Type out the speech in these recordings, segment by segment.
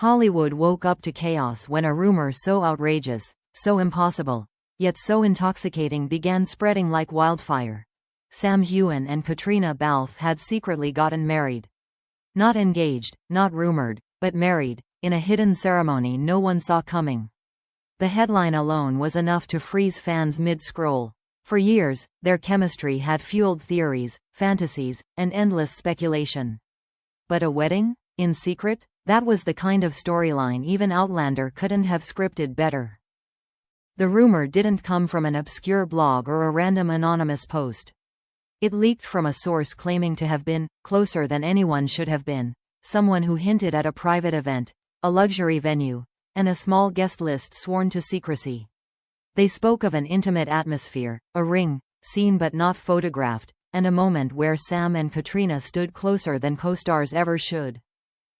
Hollywood woke up to chaos when a rumor so outrageous, so impossible, yet so intoxicating began spreading like wildfire. Heughan and Caitríona Balfe had secretly gotten married. Not engaged, not rumored, but married, in a hidden ceremony no one saw coming. The headline alone was enough to freeze fans mid-scroll. For years, their chemistry had fueled theories, fantasies, and endless speculation. But a wedding? In secret? That was the kind of storyline even Outlander couldn't have scripted better. The rumor didn't come from an obscure blog or a random anonymous post. It leaked from a source claiming to have been closer than anyone should have been, someone who hinted at a private event, a luxury venue, and a small guest list sworn to secrecy. They spoke of an intimate atmosphere, a ring, seen but not photographed, and a moment where Sam and Caitríona stood closer than co-stars ever should.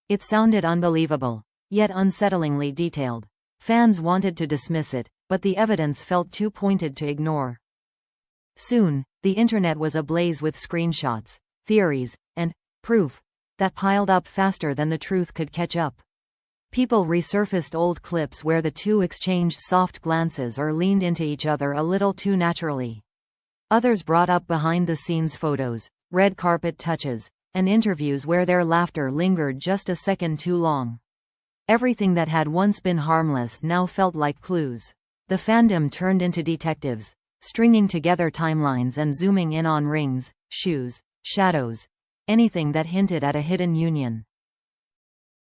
It sounded unbelievable, yet unsettlingly detailed. Fans wanted to dismiss it, but the evidence felt too pointed to ignore. Soon, the internet was ablaze with screenshots, theories, and proof that piled up faster than the truth could catch up. People resurfaced old clips where the two exchanged soft glances or leaned into each other a little too naturally. Others brought up behind-the-scenes photos, red carpet touches, and interviews where their laughter lingered just a second too long. Everything that had once been harmless now felt like clues. The fandom turned into detectives, stringing together timelines and zooming in on rings, shoes, shadows, anything that hinted at a hidden union.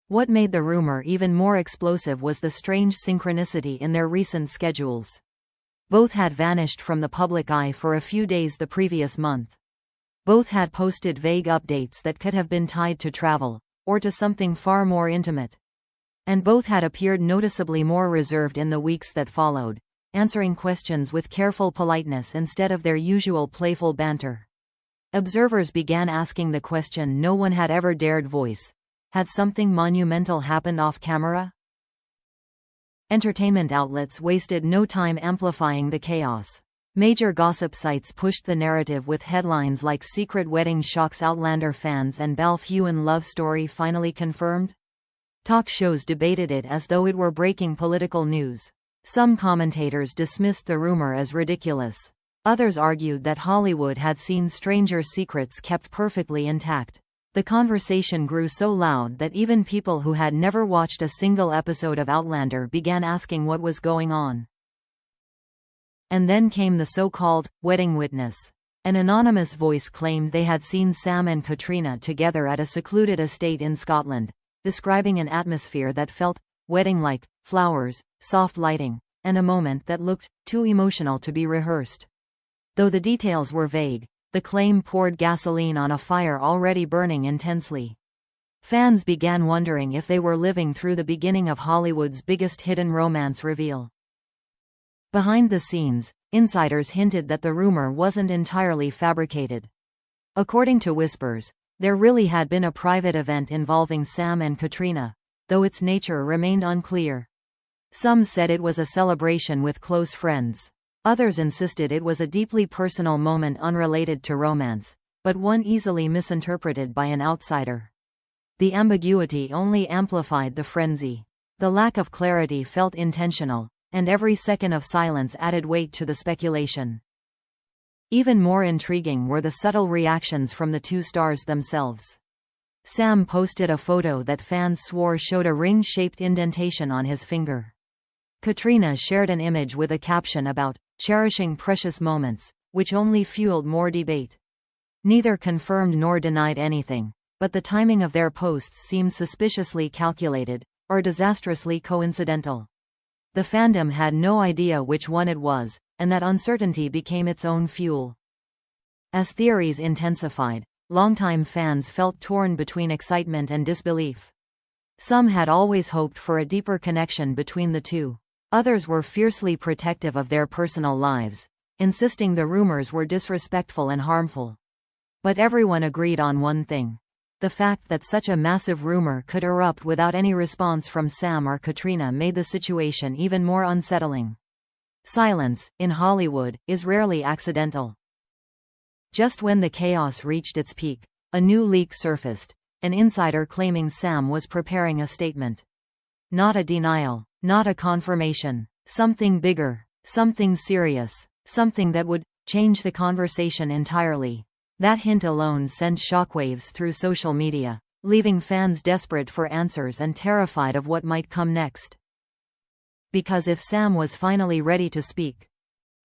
What made the rumor even more explosive was the strange synchronicity in their recent schedules. Both had vanished from the public eye for a few days the previous month. Both had posted vague updates that could have been tied to travel, or to something far more intimate. And both had appeared noticeably more reserved in the weeks that followed, answering questions with careful politeness instead of their usual playful banter. Observers began asking the question no one had ever dared voice: had something monumental happened off camera? Entertainment outlets wasted no time amplifying the chaos. Major gossip sites pushed the narrative with headlines like "Secret Wedding Shocks Outlander Fans" and "Balfe-Heughan Love Story Finally Confirmed." Talk shows debated it as though it were breaking political news. Some commentators dismissed the rumor as ridiculous. Others argued that Hollywood had seen stranger secrets kept perfectly intact. The conversation grew so loud that even people who had never watched a single episode of Outlander began asking what was going on. And then came the so-called wedding witness. An anonymous voice claimed they had seen Sam and Caitríona together at a secluded estate in Scotland, describing an atmosphere that felt wedding-like, flowers, soft lighting, and a moment that looked too emotional to be rehearsed. Though the details were vague, the claim poured gasoline on a fire already burning intensely. Fans began wondering if they were living through the beginning of Hollywood's biggest hidden romance reveal. Behind the scenes, insiders hinted that the rumor wasn't entirely fabricated. According to whispers, there really had been a private event involving Sam and Caitríona, though its nature remained unclear. Some said it was a celebration with close friends. Others insisted it was a deeply personal moment unrelated to romance, but one easily misinterpreted by an outsider. The ambiguity only amplified the frenzy. The lack of clarity felt intentional, and every second of silence added weight to the speculation. Even more intriguing were the subtle reactions from the two stars themselves. Sam posted a photo that fans swore showed a ring-shaped indentation on his finger. Caitríona shared an image with a caption about cherishing precious moments, which only fueled more debate. Neither confirmed nor denied anything, but the timing of their posts seemed suspiciously calculated, or disastrously coincidental. The fandom had no idea which one it was, and that uncertainty became its own fuel. As theories intensified, longtime fans felt torn between excitement and disbelief. Some had always hoped for a deeper connection between the two. Others were fiercely protective of their personal lives, insisting the rumors were disrespectful and harmful. But everyone agreed on one thing: the fact that such a massive rumor could erupt without any response from Sam or Caitríona made the situation even more unsettling. Silence, in Hollywood, is rarely accidental. Just when the chaos reached its peak, a new leak surfaced, an insider claiming Sam was preparing a statement. Not a denial, not a confirmation. Something bigger, something serious, something that would change the conversation entirely. That hint alone sent shockwaves through social media, leaving fans desperate for answers and terrified of what might come next. Because if Sam was finally ready to speak,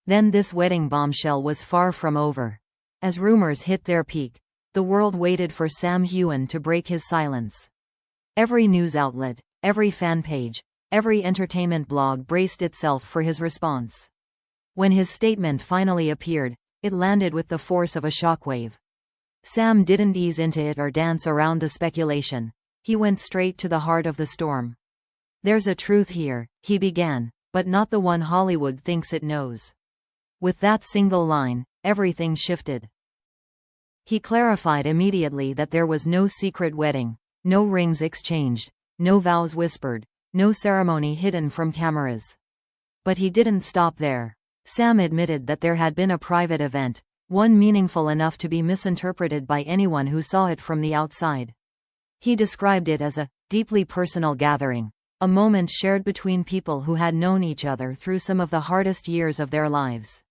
then this wedding bombshell was far from over. As rumors hit their peak, the world waited for Sam Heughan to break his silence. Every news outlet, every fan page, every entertainment blog braced itself for his response. When his statement finally appeared, it landed with the force of a shockwave. Sam didn't ease into it or dance around the speculation. He went straight to the heart of the storm. "There's a truth here," he began, "but not the one Hollywood thinks it knows." With that single line, everything shifted. He clarified immediately that there was no secret wedding, no rings exchanged, no vows whispered, no ceremony hidden from cameras. But he didn't stop there. Sam admitted that there had been a private event, one meaningful enough to be misinterpreted by anyone who saw it from the outside. He described it as a deeply personal gathering, a moment shared between people who had known each other through some of the hardest years of their lives.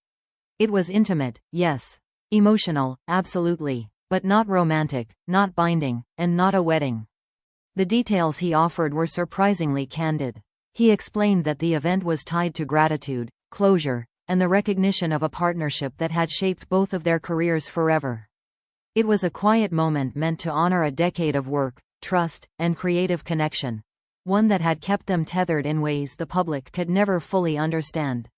It was intimate, yes. Emotional, absolutely. But not romantic, not binding, and not a wedding. The details he offered were surprisingly candid. He explained that the event was tied to gratitude, closure, and the recognition of a partnership that had shaped both of their careers forever. It was a quiet moment meant to honor a decade of work, trust, and creative connection, one that had kept them tethered in ways the public could never fully understand.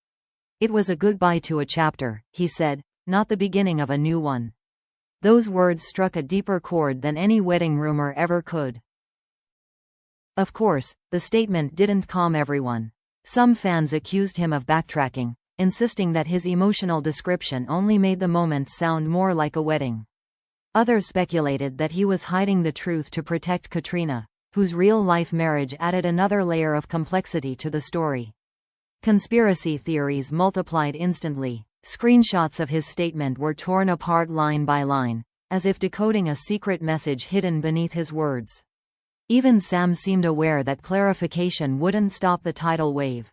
It was a goodbye to a chapter, he said, not the beginning of a new one. Those words struck a deeper chord than any wedding rumor ever could. Of course, the statement didn't calm everyone. Some fans accused him of backtracking, insisting that his emotional description only made the moment sound more like a wedding. Others speculated that he was hiding the truth to protect Caitríona, whose real-life marriage added another layer of complexity to the story. Conspiracy theories multiplied instantly. Screenshots of his statement were torn apart line by line, as if decoding a secret message hidden beneath his words. Even Sam seemed aware that clarification wouldn't stop the tidal wave.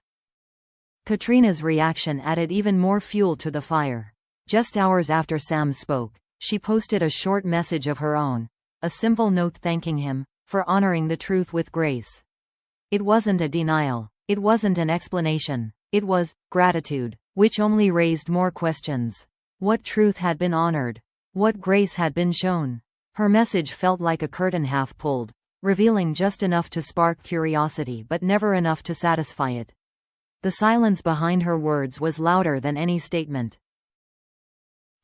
Caitríona's reaction added even more fuel to the fire. Just hours after Sam spoke, she posted a short message of her own, a simple note thanking him for honoring the truth with grace. It wasn't a denial, it wasn't an explanation, it was gratitude, which only raised more questions. What truth had been honored? What grace had been shown? Her message felt like a curtain half pulled, revealing just enough to spark curiosity but never enough to satisfy it. The silence behind her words was louder than any statement.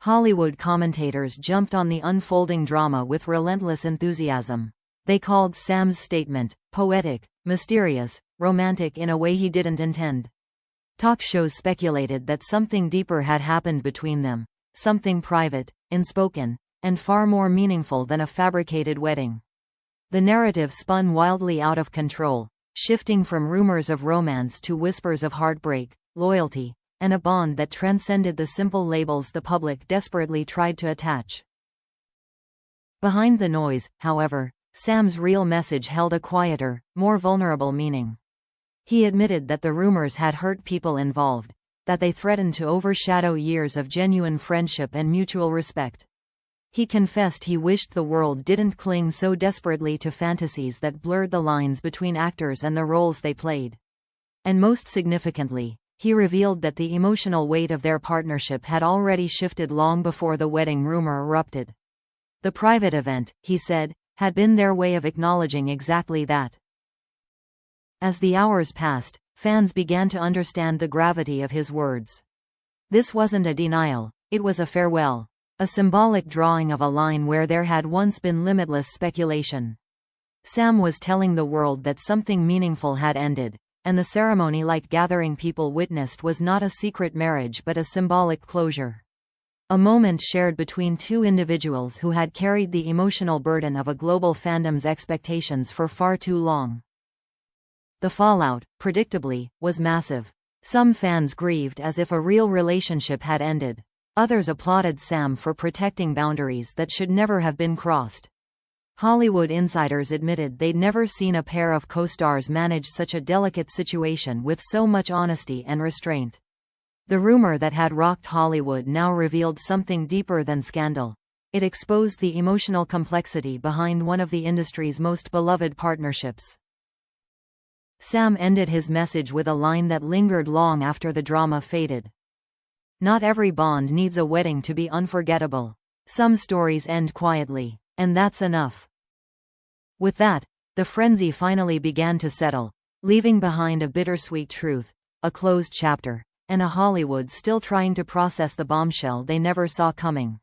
Hollywood commentators jumped on the unfolding drama with relentless enthusiasm. They called Sam's statement poetic, mysterious, romantic in a way he didn't intend. Talk shows speculated that something deeper had happened between them, something private, unspoken, and far more meaningful than a fabricated wedding. The narrative spun wildly out of control, shifting from rumors of romance to whispers of heartbreak, loyalty, and a bond that transcended the simple labels the public desperately tried to attach. Behind the noise, however, Sam's real message held a quieter, more vulnerable meaning. He admitted that the rumors had hurt people involved, that they threatened to overshadow years of genuine friendship and mutual respect. He confessed he wished the world didn't cling so desperately to fantasies that blurred the lines between actors and the roles they played. And most significantly, he revealed that the emotional weight of their partnership had already shifted long before the wedding rumor erupted. The private event, he said, had been their way of acknowledging exactly that. As the hours passed, fans began to understand the gravity of his words. This wasn't a denial, it was a farewell. A symbolic drawing of a line where there had once been limitless speculation. Sam was telling the world that something meaningful had ended, and the ceremony-like gathering people witnessed was not a secret marriage but a symbolic closure. A moment shared between two individuals who had carried the emotional burden of a global fandom's expectations for far too long. The fallout, predictably, was massive. Some fans grieved as if a real relationship had ended. Others applauded Sam for protecting boundaries that should never have been crossed. Hollywood insiders admitted they'd never seen a pair of co-stars manage such a delicate situation with so much honesty and restraint. The rumor that had rocked Hollywood now revealed something deeper than scandal. It exposed the emotional complexity behind one of the industry's most beloved partnerships. Sam ended his message with a line that lingered long after the drama faded. "Not every Bond needs a wedding to be unforgettable. Some stories end quietly. And that's enough." With that, the frenzy finally began to settle, leaving behind a bittersweet truth, a closed chapter, and a Hollywood still trying to process the bombshell they never saw coming.